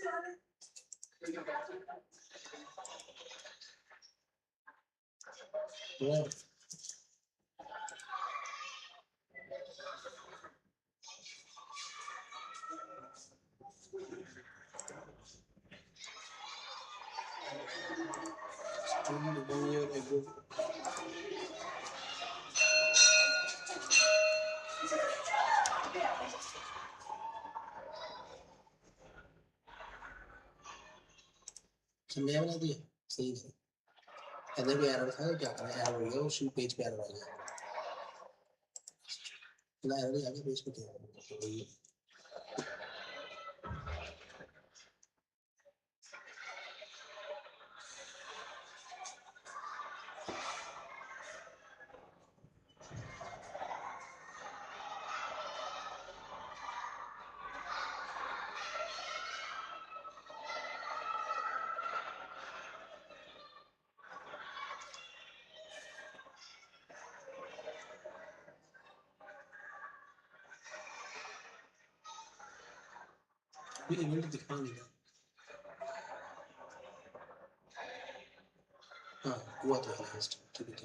1 year ago. नया बना दिया सही है। इधर भी एरर था क्या करना एरर हो गया उसी पेज पे एरर आ गया ना एरर आ गया पेज पे क्या ये इवेंट दिखा नहीं रहा। हाँ हुआ था लास्ट ठीक है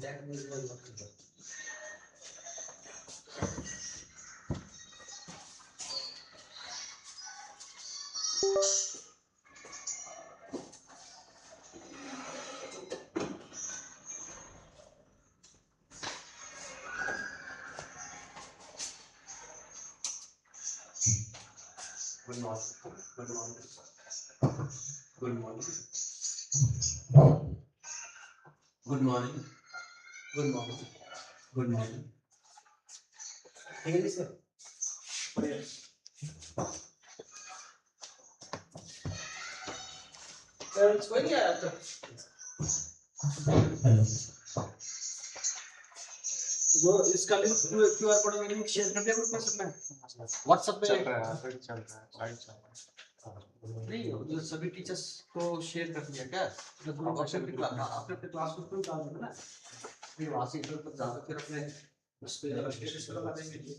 That was not clear. Good morning. Good morning. Good morning. Good morning. Good morning. Good morning. Hey, sir. It's going to वो इसका लिंक क्यूआर कोड में लिंक शेयर कर दिया ग्रुप में सबने व्हाट्सएप पे चल रहा है ऑलरेडी चल रहा है लाइव चल रहा है नहीं जो सभी टीचर्स को शेयर कर दिया क्या तो ग्रुप व्हाट्सएप पे क्लास आपने अपने क्लास को खुद डाल देना फिर वहां से इधर तक जाकर फिर अपने उस पे स्टेटस लगा देंगे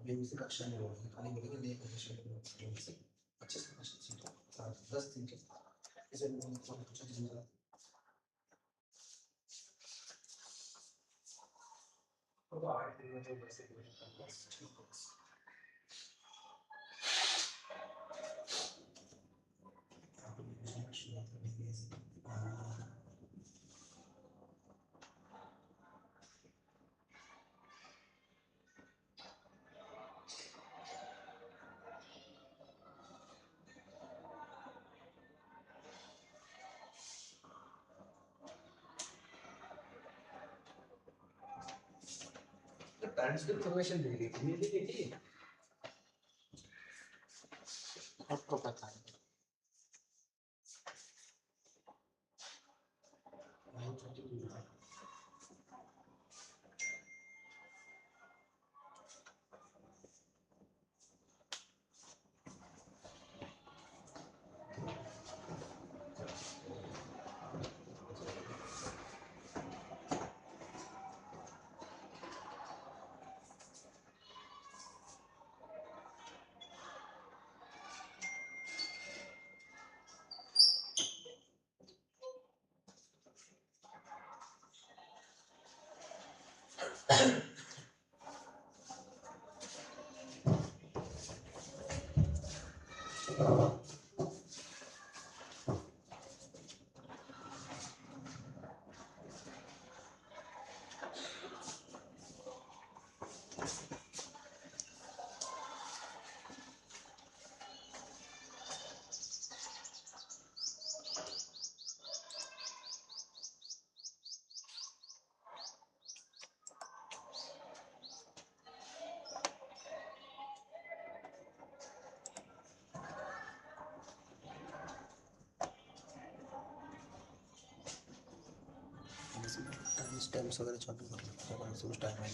अभी से कक्षा में होगी खाली बोलेंगे नई पोजीशन से अच्छे से 10 दिन के इसे कुछ चीज़ तो आए थे मैं तो वैसे पेरेंट्स को इन्फॉर्मेशन दे रही थी ये देखिए आपको पता है स्टेम्स वगैरह चालू कर दो उस टाइम में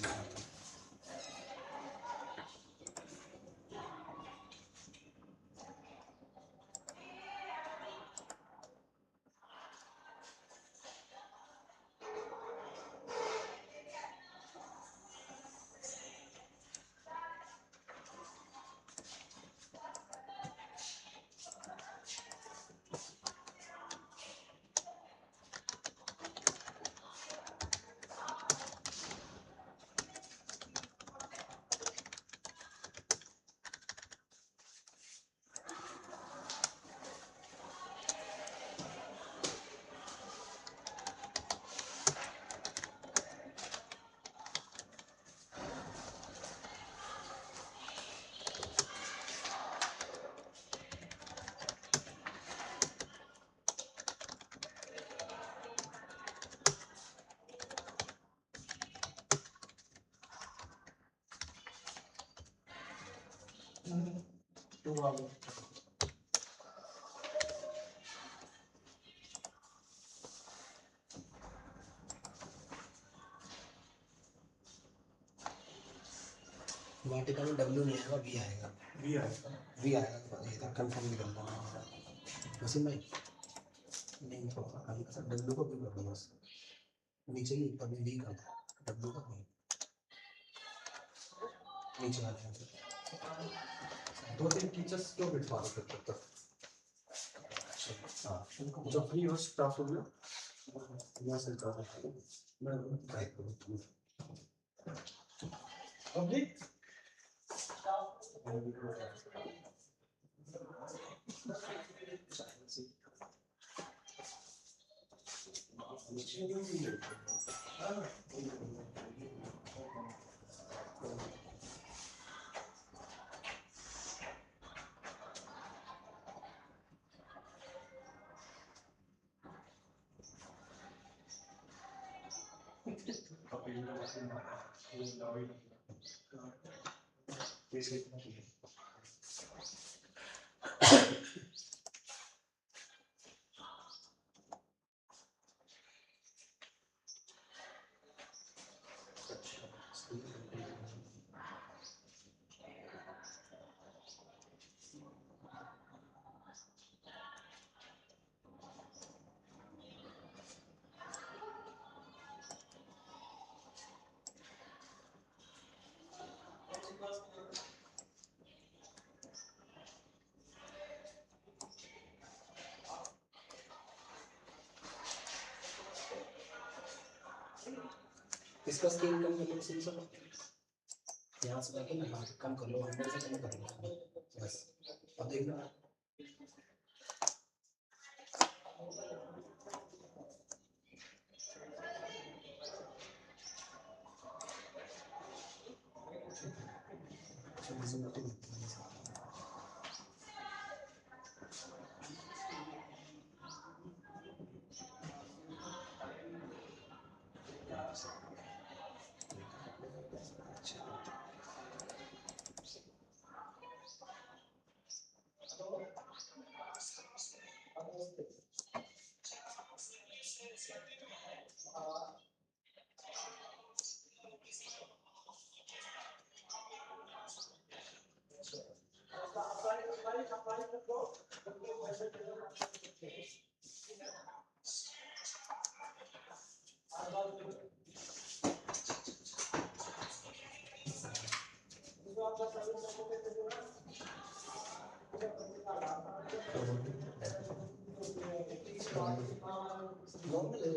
तो वाटिका में W नहीं आएगा V आएगा V आएगा ये कंफर्म भी करना है वैसे मैं नहीं थोड़ा आगे का W को भी कर दूँ बस नीचे ही ऊपर में V कर दो W का नहीं नीचे आ जाएगा 2-3 टीचर्स को बिठवा दो तब तक हाँ जो फ्री हो स्टाफ हो गया यहाँ से जा रहा है मैं ट्राई करूँ पब्लिक इसका स्केल कम कर लो सिंपल, यहाँ से आके ना हाथ कम कर लो, 100 से कम कर लो बस। अब देखना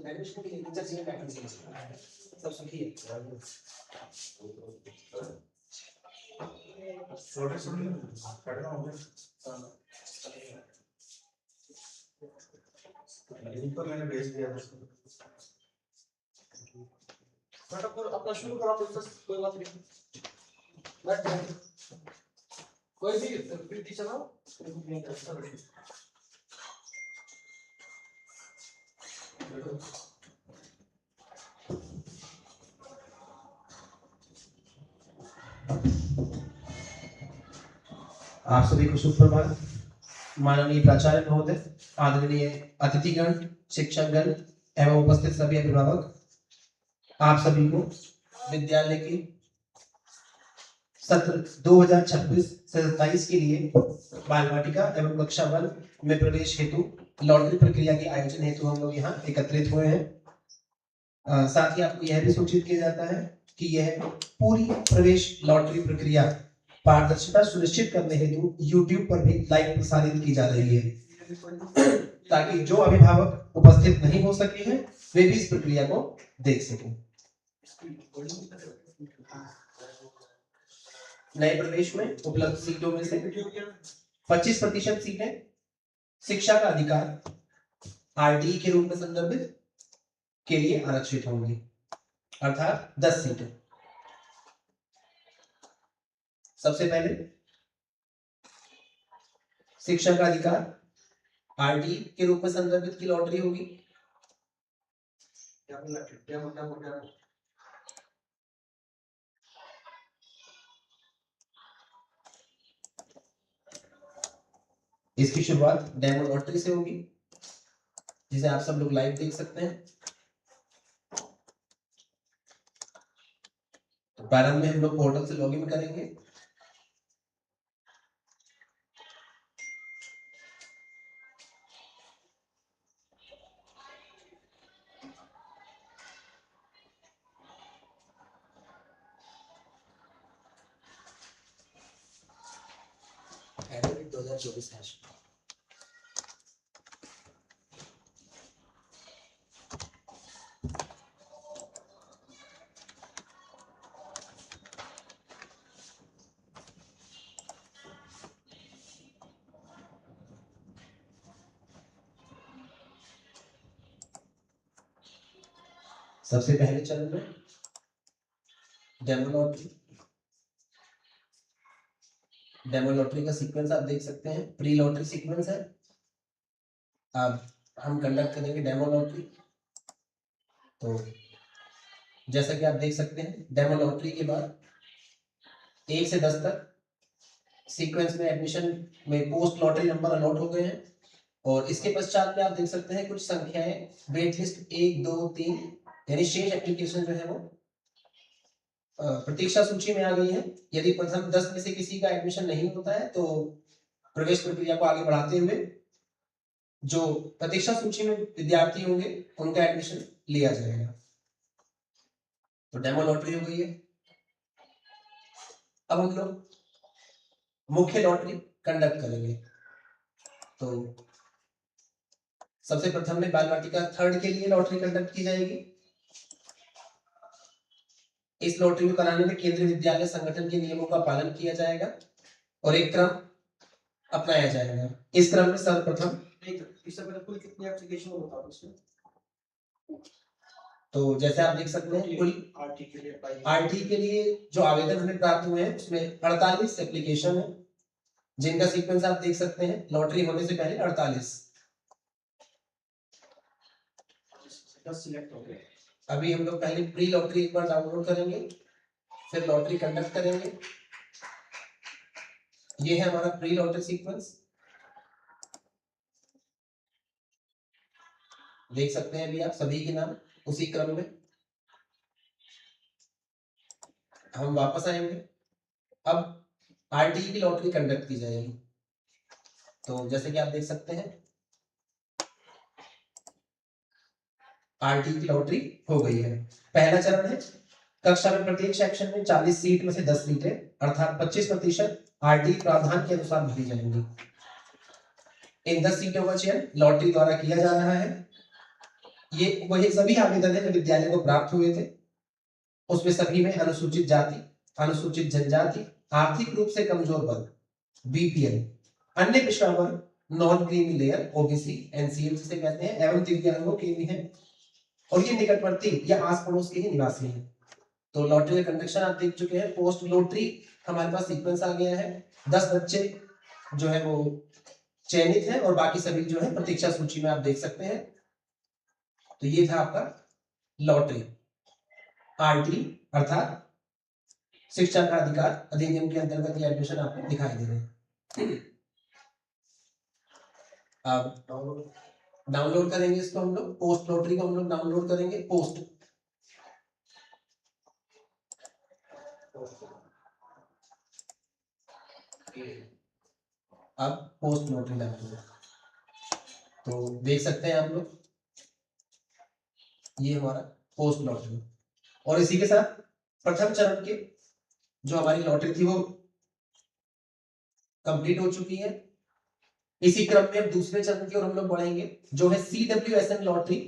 एडमिशन के लिए टीचर चाहिए, पैटर्न चाहिए, सब सीखिए। छोटे छोटे पैटर्न हो गए लिंक पर मैंने भेज दिया था। बेटा फिर अपना शुरू करो प्रोसेस, कोई बात नहीं, बैठ जाओ कोई भी पीटी चलाओ। आप सभी को सुप्रभात। माननीय प्राचार्य महोदय, आदरणीय अतिथिगण, शिक्षकगण एवं उपस्थित सभी अभिभावक, आप सभी को विद्यालय के सत्र 2026 से 27 के लिए बाल वाटिका एवं कक्षा 1 में प्रवेश हेतु लॉटरी प्रक्रिया के आयोजन हेतु हम लोग यहाँ एकत्रित हुए हैं। साथ ही आपको यह भी सूचित किया जाता है कि यह पूरी प्रवेश लॉटरी प्रक्रिया पारदर्शिता सुनिश्चित करने हेतु YouTube पर भी लाइव प्रसारित की जा रही है, ताकि जो अभिभावक उपस्थित नहीं हो सके हैं वे भी इस प्रक्रिया को देख सकें। नए प्रवेश में उपलब्ध सीटों में से 25% सीटें शिक्षा का अधिकार RDE के रूप में संदर्भित के लिए आरक्षित होंगी, अर्थात 10 सीटें। सबसे पहले शिक्षा का अधिकार RDE के रूप में संदर्भित की लॉटरी होगी। इसकी शुरुआत डेमो लॉटरी से होगी, जिसे आप सब लोग लाइव देख सकते हैं। तो प्रारंभ में हम लोग पोर्टल से लॉगिन करेंगे। Admit 2024 hash. सबसे पहले चरण में डेमो लॉटरी। डेमो लॉटरी का सीक्वेंस आप देख सकते हैं, प्री लॉटरी सीक्वेंस है। अब हम कंडक्ट करेंगे डेमो लॉटरी। तो जैसा कि आप देख सकते हैं, डेमो लॉटरी के बाद 1 से 10 तक सीक्वेंस में एडमिशन में पोस्ट लॉटरी नंबर अलॉट हो गए हैं, और इसके पश्चात में आप देख सकते हैं कुछ संख्याएं वेट लिस्ट 1, 2, 3 यानी शेष एप्लीकेशन जो है वो प्रतीक्षा सूची में आ गई है। यदि प्रथम 10 में से किसी का एडमिशन नहीं होता है तो प्रवेश प्रक्रिया को आगे बढ़ाते हुए जो प्रतीक्षा सूची में विद्यार्थी होंगे उनका एडमिशन लिया जाएगा। तो डेमो लॉटरी हो गई है। अब हम लोग मुख्य लॉटरी कंडक्ट करेंगे। तो सबसे प्रथम में बाल वाटिका 3rd के लिए लॉटरी कंडक्ट की जाएगी। इस लॉटरी को कराने में केंद्रीय विद्यालय संगठन के नियमों का पालन किया जाएगा और एक क्रम अपनाया जाएगा। इस क्रम में सर्वप्रथम इससे पहले कुल कितनी एप्लीकेशन होता है उसमें, तो जैसे आप देख सकते हैं कुल आरटी के लिए जो आवेदन हमें प्राप्त हुए हैं उसमें 48 एप्लीकेशन है, जिनका सीक्वेंस आप देख सकते हैं लॉटरी होने से पहले 48 सिलेक्ट हो गए। अभी हम लोग पहले प्री लॉटरी एक बार डाउनलोड करेंगे, फिर लॉटरी कंडक्ट करेंगे। ये है हमारा प्री लॉटरी सीक्वेंस, देख सकते हैं अभी आप सभी के नाम उसी क्रम में। हम वापस आएंगे, अब आरटीई की लॉटरी कंडक्ट की जाएगी। तो जैसे कि आप देख सकते हैं आरटीई की लॉटरी हो गई है। पहला चरण है कक्षा में प्रत्येक सेक्शन में 40 सीट में से 10 सीटें अर्थात 25% आरटीई प्रावधान के अनुसार भरी जाएंगी। इन 10 सीटों का चयन लॉटरी द्वारा किया जा रहा है। ये वही सभी आवेदन है जो विद्यालय को प्राप्त हुए थे, उसमें सभी में अनुसूचित जाति, अनुसूचित जनजाति, आर्थिक रूप से कमजोर वर्ग, बीपीएल, अन्य पिछड़ा वर्ग, non creamy layer, OBC, NCL जिसे कहते हैं, एवं दिव्यांगों के भी हैं और ये निकटवर्ती या आस पड़ोस के ही निवासी हैं। तो लॉटरी का कंडक्शन आप देख चुके हैं। पोस्ट लॉटरी हमारे पास सीक्वेंस आ गया है। 10 बच्चे जो है वो चयनित हैं और बाकी सभी जो है प्रतीक्षा सूची में आप देख सकते हैं। तो ये था आपका लॉटरी। आरटी अर्थात शिक्षा का अधिकार अधिनियम के अंतर्गत ये एडमिशन आपको दिखाई दे रहे हैं। अब डाउनलोड करेंगे इसको हम लोग, पोस्ट लॉटरी को हम लोग डाउनलोड करेंगे। पोस्ट अब पोस्ट लॉटरी डाउनलोड, तो देख सकते हैं आप लोग ये हमारा पोस्ट लॉटरी। और इसी के साथ प्रथम चरण के जो हमारी लॉटरी थी वो कंप्लीट हो चुकी है। इसी क्रम में अब दूसरे चरण की ओर हम लोग बढ़ेंगे जो है CWSN लॉटरी,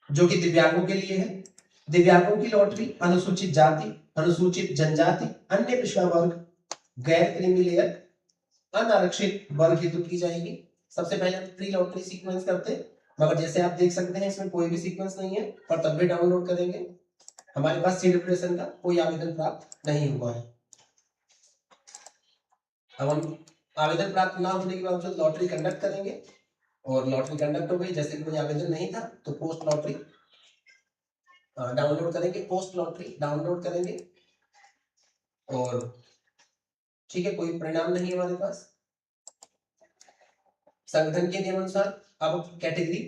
जो कि दिव्यांगों के लिए है। दिव्यांगों की लॉटरी अनुसूचित जाति, अनुसूचित जनजाति, अन्य पिछड़ा वर्ग, गैर क्रीमी लेयर, अनारक्षित वर्ग हेतु की जाएगी। सबसे पहले हम प्री लॉटरी सीक्वेंस करते हैं, मगर जैसे आप देख सकते हैं इसमें कोई भी सीक्वेंस नहीं है, पर तब भी डाउनलोड करेंगे। हमारे पास CWSN का कोई आवेदन प्राप्त नहीं हुआ है। अब हम आवेदन प्राप्त ना होने के बावजूद लॉटरी कंडक्ट करेंगे और लॉटरी कंडक्ट हो गई। जैसे कोई आवेदन नहीं था तो पोस्ट लॉटरी डाउनलोड करेंगे, पोस्ट लॉटरी डाउनलोड करेंगे और ठीक है, कोई परिणाम नहीं है हमारे पास। संगठन के नियमानुसार अब कैटेगरी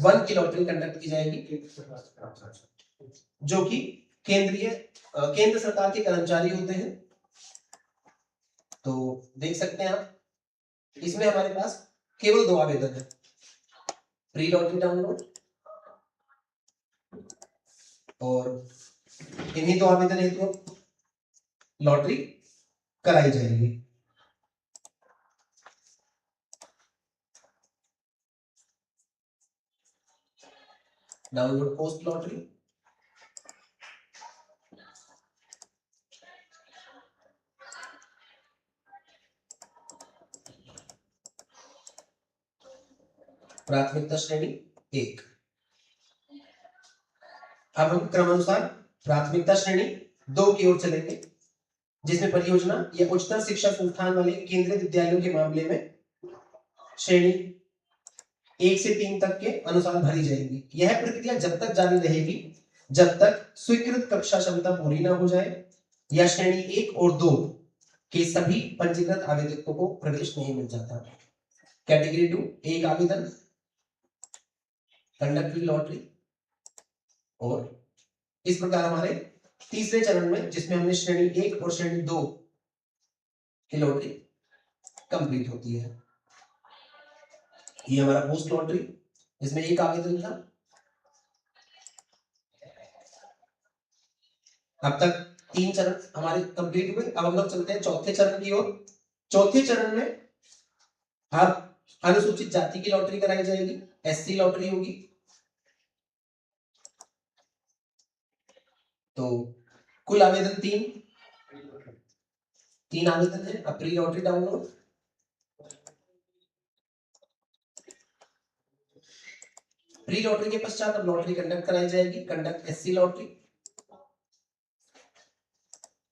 1 की लॉटरी कंडक्ट की जाएगी, जो कि केंद्र सरकार के कर्मचारी होते हैं। तो देख सकते हैं आप इसमें हमारे पास केवल 2 आवेदन है, प्री लॉटरी डाउनलोड और इन्हीं 2 आवेदन हेतु लॉटरी कराई जाएगी। डाउनलोड पोस्ट लॉटरी, प्राथमिकता श्रेणी 1। अब हम क्रमानुसार प्राथमिकता श्रेणी 2 की ओर चलेंगे, जिसमें परियोजना या उच्चतर शिक्षा संस्थान वाले केंद्रीय विद्यालयों के मामले में श्रेणी 1 से 3 तक के अनुसार भरी जाएगी। यह प्रक्रिया जब तक जारी रहेगी जब तक स्वीकृत कक्षा क्षमता पूरी ना हो जाए या श्रेणी 1 और 2 के सभी पंजीकृत आवेदकों को प्रवेश नहीं मिल जाता। कैटेगरी 2 एक आवेदन, कंडक्ट लॉटरी। और इस प्रकार हमारे तीसरे चरण में, जिसमें हमने श्रेणी 1 और श्रेणी 2 की लॉटरी कंप्लीट होती है, ये हमारा पोस्ट लॉटरी, इसमें एक आवेदन था। अब तक 3 चरण हमारे कंप्लीट हुए। अब हम लोग चलते हैं चौथे चरण की ओर। चौथे चरण में अब अनुसूचित जाति की लॉटरी कराई जाएगी, SC लॉटरी होगी। तो कुल आवेदन तीन आवेदन है। अब pre lottery download, pre lottery के पश्चात अब लॉटरी कंडक्ट कराई जाएगी। कंडक्ट एससी लॉटरी,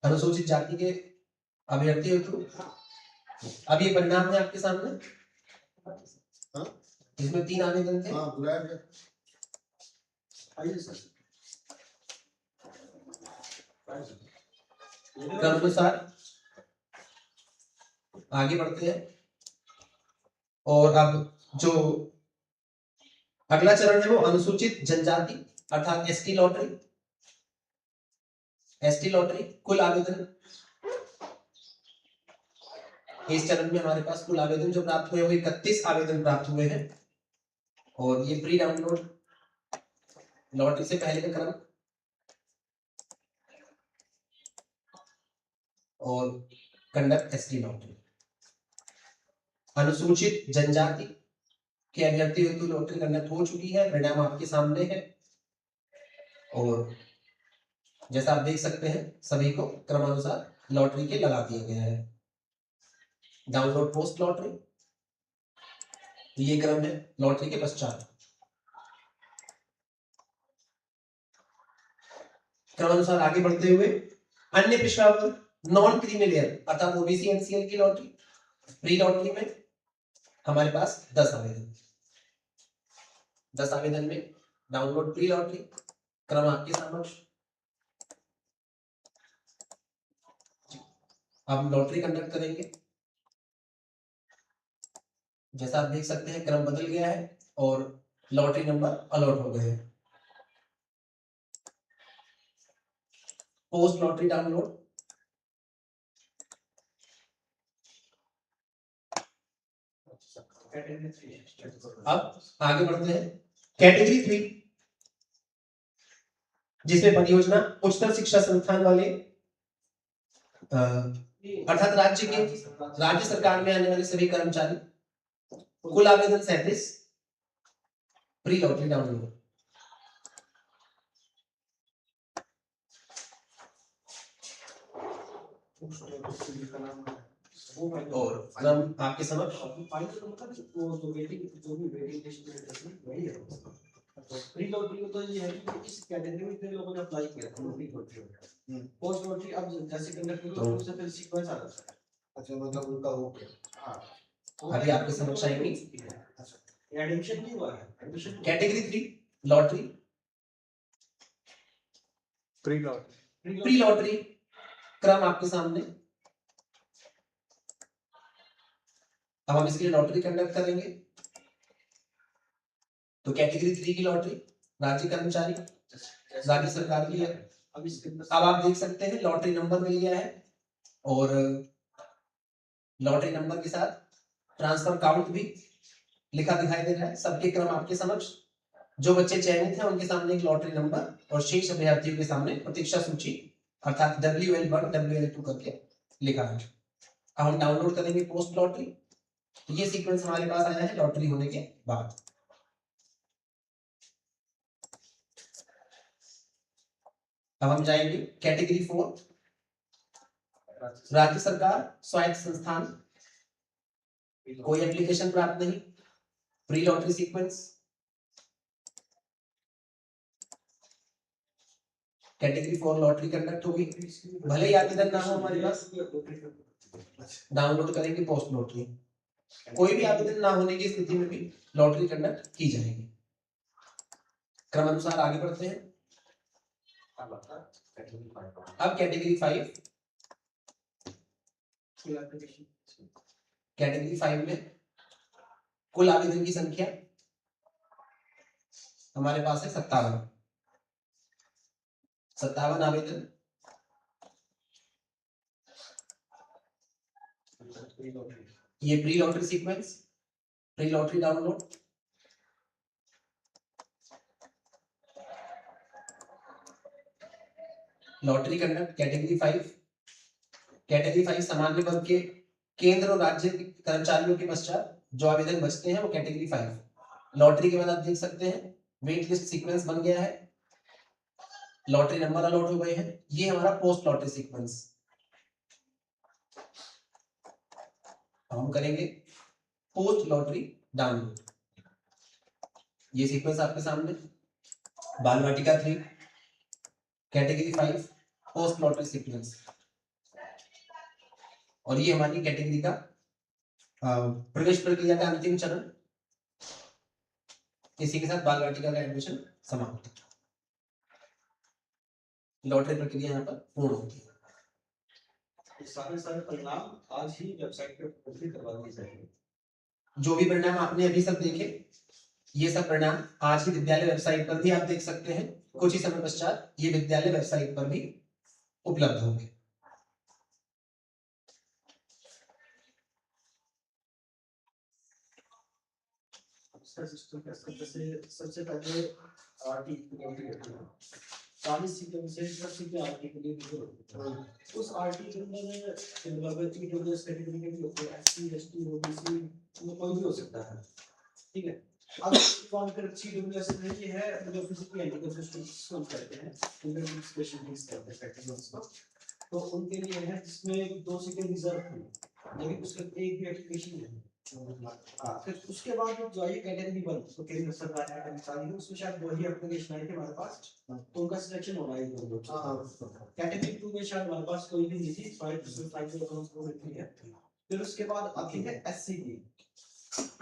अनुसूचित जाति के अभ्यर्थी हेतु। अब ये परिणाम है आपके सामने, इसमें 3 आवेदन थे। क्रमानुसार आगे बढ़ते हैं और अब जो अगला चरण है वो अनुसूचित जनजाति अर्थात एसटी लॉटरी। एसटी लॉटरी कुल आवेदन, इस चरण में हमारे पास कुल आवेदन जो प्राप्त हुए वो 31 आवेदन प्राप्त हुए हैं। और ये प्री डाउनलोड लॉटरी से पहले का क्रम और कंडक्ट एसटी लॉटरी। अनुसूचित जनजाति के अभ्यर्थी हेतु लॉटरी कंडक्ट हो चुकी है, परिणाम आपके सामने है। और जैसा आप देख सकते हैं सभी को क्रमानुसार लॉटरी के लगा दिया गया है। डाउनलोड पोस्ट लॉटरी, ये क्रम है लॉटरी के पश्चात। क्रमानुसार आगे बढ़ते हुए अन्य पिछड़ा वर्ग नॉन क्रीमी लेयर अर्थात ओबीसी एनसीएल की लॉटरी। प्री लॉटरी में हमारे पास 10 आवेदन, 10 आवेदन में डाउनलोड प्री लॉटरी, क्रम आपके समक्ष। अब लॉटरी कंडक्ट करेंगे, जैसा आप देख सकते हैं क्रम बदल गया है और लॉटरी नंबर अलॉट हो गए हैं। पोस्ट लॉटरी डाउनलोड, अब आगे बढ़ते हैं कैटेगरी 3, जिसमें परियोजना उच्चतर शिक्षा संस्थान वाले अर्थात राज्य सरकार में आने वाले सभी कर्मचारी। कुल आवेदन 37, प्री लॉटरी डाउनलोड। और क्रम आपके समक्ष। प्री लॉटरी तो ये है कि इस कैटेगरी में इतने लोगों ने अप्लाई किया था प्री लॉटरी में। पोस्ट लॉटरी अब जैसे कंडक्ट करो तो उससे फिर सीक्वेंस आ जाता है। अच्छा मतलब उनका हो गया। हां अभी आपके समक्ष आएंगे। अच्छा ये एडमिशन नहीं हुआ है, admission category 3 lottery, pre lottery, pre lottery क्रम आपके सामने। अब हम इसके लिए लॉटरी कंडक्ट करेंगे। तो कैटेगरी 3 की लॉटरी राज्य कर्मचारी, राज्य सरकार की है। अब आप देख सकते हैं लॉटरी नंबर मिल गया है और लॉटरी नंबर के साथ ट्रांसफर काउंट भी लिखा दिखाई दे रहा है। सबके क्रम आपके समक्ष। जो बच्चे चयनित हैं उनके सामने एक लॉटरी नंबर और शेष अभ्यर्थियों के सामने प्रतीक्षा सूची अर्थात WL1 WL2 करके लिखा है। अब हम डाउनलोड करेंगे पोस्ट लॉटरी। तो ये सीक्वेंस हमारे पास आया है लॉटरी होने के बाद। अब हम जाएंगे कैटेगरी 4, राज्य सरकार स्वायत्त संस्थान। कोई एप्लीकेशन प्राप्त नहीं, pre lottery sequence. Category 4 lottery conduct होगी, भले ही आवेदन ना हो हमारे पास। डाउनलोड करेंगे पोस्ट लॉटरी। कोई भी आवेदन ना होने की स्थिति में भी लॉटरी कंडक्ट की जाएगी। क्रमानुसार आगे बढ़ते हैं। अब कैटेगरी 5, कैटेगरी 5 में कुल आवेदन की संख्या हमारे पास है 57 आवेदन। ये pre lottery sequence, pre lottery download. Lottery conduct category 5। Category 5 सामान्य वर्ग के केंद्र और राज्य कर्मचारियों के पश्चात जो आवेदन बचते हैं वो कैटेगरी 5। लॉटरी के बाद आप देख सकते हैं वेट लिस्ट सीक्वेंस बन गया है। लॉटरी नंबर अलॉट हो गए हैं, ये हमारा पोस्ट लॉटरी सीक्वेंस। हम करेंगे पोस्ट लॉटरी डाउनलोड। ये सीक्वेंस आपके सामने, बाल वाटिका 3 कैटेगरी 5 पोस्ट लॉटरी सीक्वेंस, और ये हमारी कैटेगरी का प्रवेश प्रक्रिया का अंतिम चरण। इसी के साथ बाल वाटिका का एडमिशन समाप्त। लॉटरी प्रक्रिया यहाँ पर पूर्ण होती है। सारे परिणाम आज ही वेबसाइट पे उपलब्ध करवा दिए जाएंगे। जो भी परिणाम आपने अभी सब देखे, ये सब परिणाम आज ही विद्यालय वेबसाइट पर भी आप देख सकते हैं। कुछ ही समय पश्चात ये विद्यालय वेबसाइट पर भी उपलब्ध होंगे। सबसे पहले आरटी 40 सीक्वेंसेस पर सीधे आरटी के लिए उस आरटी के अंदर ईडब्ल्यूएस कैटेगरी के भी होते हैं, एससी एसटी ओबीसी कोई भी हो सकता है, ठीक है। अब कौन कर ईडब्ल्यूएस में ये है जो फिजिकली हैंडिकैप्ड स्टूडेंट्स कहते हैं, उनके स्पेशल नीड्स कहते हैं कैटेगरीज को, तो उनके लिए है जिसमें 2 सीटें रिजर्व हैं, लेकिन उसका एक भी एप्लीकेशन है। फिर उसके बाद जो ये कैटेगरी 1 तो केंद्र सरकार ने निकाली है, उसमें शायद 2 ही एप्लीकेशन आई थी हमारे पास, तो उनका सिलेक्शन होना है। कैटेगरी 2 में शायद हमारे पास कोई भी नहीं थी, 5% को मिलती है। फिर उसके बाद आती है एससी की,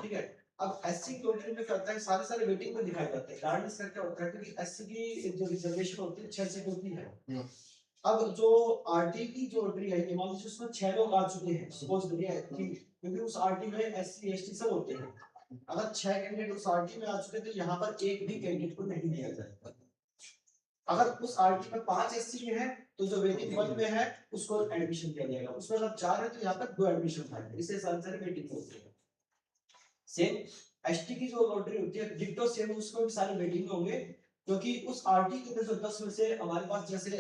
ठीक है। अब एससी की लॉटरी में क्या होता है, सारे वेटिंग में दिखाए जाते हैं। कारण इसका क्या होता है कि एससी की जो रिजर्वेशन होती है 6 सीट होती है। अब जो आरटी की जो लॉटरी है, मान लीजिए उसमें 6 लोग आ चुके हैं, सपोज करिए, क्योंकि उस आरटी में एससी एसटी सब होते हैं। अगर 6 कैंडिडेट उस आरटी में आ चुके तो यहाँ पर एक भी कैंडिडेट को नहीं दिया जाएगा। अगर उस आरटी में 5 एससी में है तो जो वेटिंग 1 में है उसको एडमिशन दिया जाएगा, उसमें अगर 4 है तो यहाँ पर 2 एडमिशन आएंगे। इसे सारी वेटिंग होती है। सेम एसटी की जो लॉटरी होती है डिक्टो सेम, उसको भी सारे वेटिंग में होंगे, क्योंकि उस आरटी के अंदर जो 10 में से हमारे पास जैसे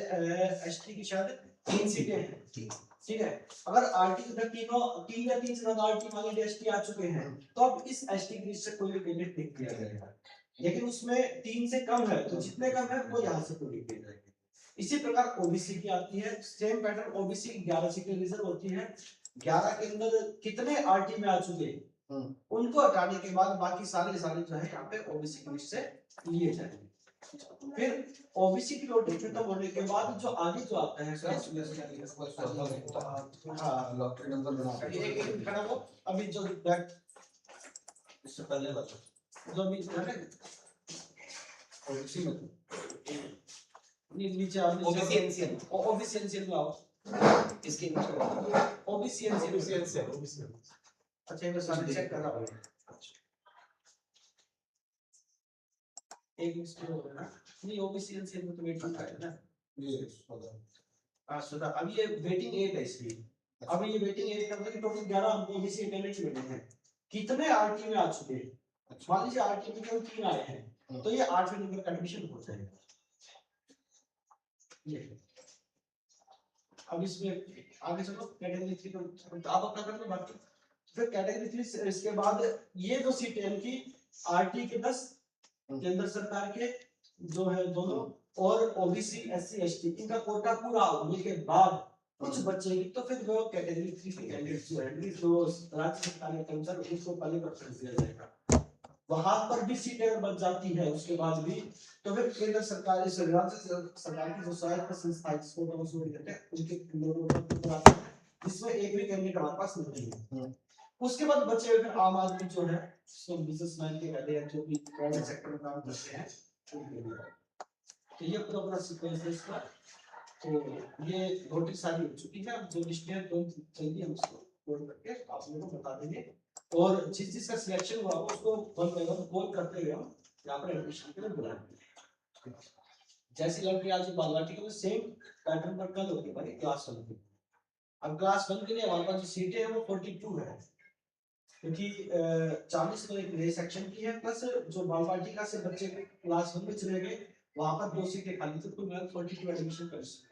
एसटी की शायद 3 सीटें हैं, ठीक है। अगर आरटी के अंदर 3 या 3 से ज्यादा आरटी मान लीजिए एसटी आ चुके हैं, तो अब इस एसटी की लिस्ट से कोई भी कैंडिडेट पिक किया जाएगा। लेकिन उसमें 3 से कम है तो जितने कम है वो यहाँ से पिक किए जाएंगे। इसी प्रकार ओबीसी की आती है, सेम पैटर्न। ओबीसी की 11 सीटें रिजर्व होती है। 11 के अंदर कितने आरटी में आ चुके हैं उनको हटाने के बाद बाकी सारे जो है यहाँ पे ओबीसी की लिस्ट से लिए जाएंगे। फिर ओबीसी की लॉटरी खत्म होने के बाद जो आगे जो आता है लॉटरी नंबर बना एक खड़ा हो, अभी जो बैक इससे पहले वाला जो अभी है ओबीसी में नीचे आप ओबीसी एनसीएल ओबीसी एनसीएल में आओ, इसके नीचे ओबीसी एनसीएल। अच्छा ये सारे चेक करना पड़ेगा, एक मिनट हो गया ना, नहीं ओबीसी एनसीएल में तो वेटिंग है ना ये सुधा। अभी ये वेटिंग 8 है इसकी। अभी ये वेटिंग 8 का मतलब टोटल 11 ओबीसी कैंडिडेट बैठे हैं। कितने आरटी में आ चुके हैं, मान लीजिए आरटी में केवल 3 आए हैं, तो ये 8वें नंबर का एडमिशन हो जाएगा। ये अब इसमें आगे चलो कैटेगरी 3 तो आप अपना कर लो बाकी। फिर कैटेगरी 3 इसके बाद ये जो सीट है इनकी आरटी के 10 केंद्र सरकार के जो है दोनों और ओबीसी एससी एसटी इनका कोटा पूरा होने के बाद कुछ बचेगी, तो फिर वो कैटेगरी 3 के कैंडिडेट जो है जो राज्य सरकार के कर्मचारी उसको पहले प्रेफरेंस दिया जाएगा। वहां पर भी सीटें अगर बच जाती है उसके बाद भी, तो फिर केंद्र सरकार राज्य सरकार की जो स्वायत्त संस्थाएं जिसको मंजूरी देते हैं उनके जिसमें एक भी कैंडिडेट हमारे पास नहीं है। उसके बाद बचे हुए फिर आम आदमी जो है बिजनेसमैन के कहते हैं जो भी प्राइवेट सेक्टर में काम करते हैं, तो ये पूरा सीक्वेंस है इसका। तो ये नोटिस सारी हो चुकी है, जो लिस्ट है तो जल्दी हम उसको कोड करके आप लोगों को बता देंगे, और जिस जिसका सिलेक्शन हुआ उसको वन बाय वन कॉल करते हुए हम यहाँ पर एडमिशन के लिए बुलाएंगे। जैसी लॉटरी आज बालवाटी के सेम पैटर्न पर कल होगी भाई क्लास 1 की। अब क्लास 1 के लिए हमारे पास जो सीटें हैं वो 42 है, क्योंकि 40 तो एक नए सेक्शन की है, प्लस जो बालवाटी का से बच्चे क्लास 1 में चले गए वहां पर 2 सीटें खाली थी, तो मैं 42 एडमिशन कर सकता।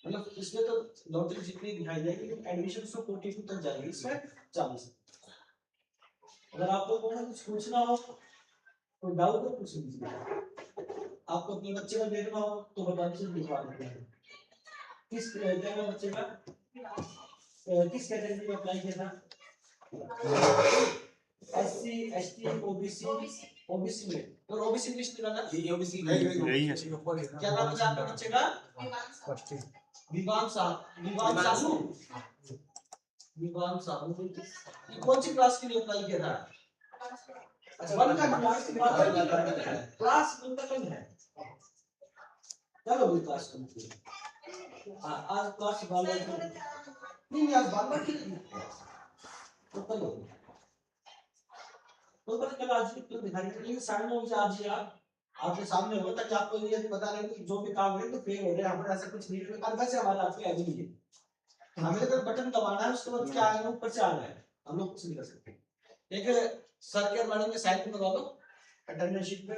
मतलब इसमें तो लॉटरी जितनी दिखाई जाएगी लेकिन एडमिशन तो 42 तक जाएगी, इसमें 40। अगर आप लोगों को कुछ पूछना हो कोई डाउट है पूछ लीजिए। आपको अपने बच्चे का देखना हो तो बता दीजिए, दिखा देते हैं। किस क्या नाम बच्चे का, किस कैटेगरी में अप्लाई किया था? एससी, एसटी, ओबीसी, ओबीसी में। तो ओबीसी लिस्ट निकाला, ये ओबीसी यही है। क्या नाम है आपके बच्चे का? विवान साहब, विवान साहू, विवान साहू। ये कौन सी क्लास के लिए अप्लाई किया था? अच्छा, वन का क्लास की बात है, क्लास वन तक है। चलो भी क्लास वन। आज क्लास वाले नहीं, आज बात बात की तो कल होगी। तो कल आज तो दिखाई देगी 9:30 बजे आज ही आप आपके सामने होगा, ताकि आपको ये बता रहे हैं कि जो भी काम है तो फेल हो रहे हैं, हमारे ऐसा कुछ नहीं है। और वैसे हमारा आपकी आईडी है, हमें तो बटन दबाना है, उसके बाद क्या आएगा ऊपर से आ रहा है, हम लोग कुछ नहीं कर सकते। एक सर के मैडम के साइन पे लगा दो अटेंडेंस शीट पे।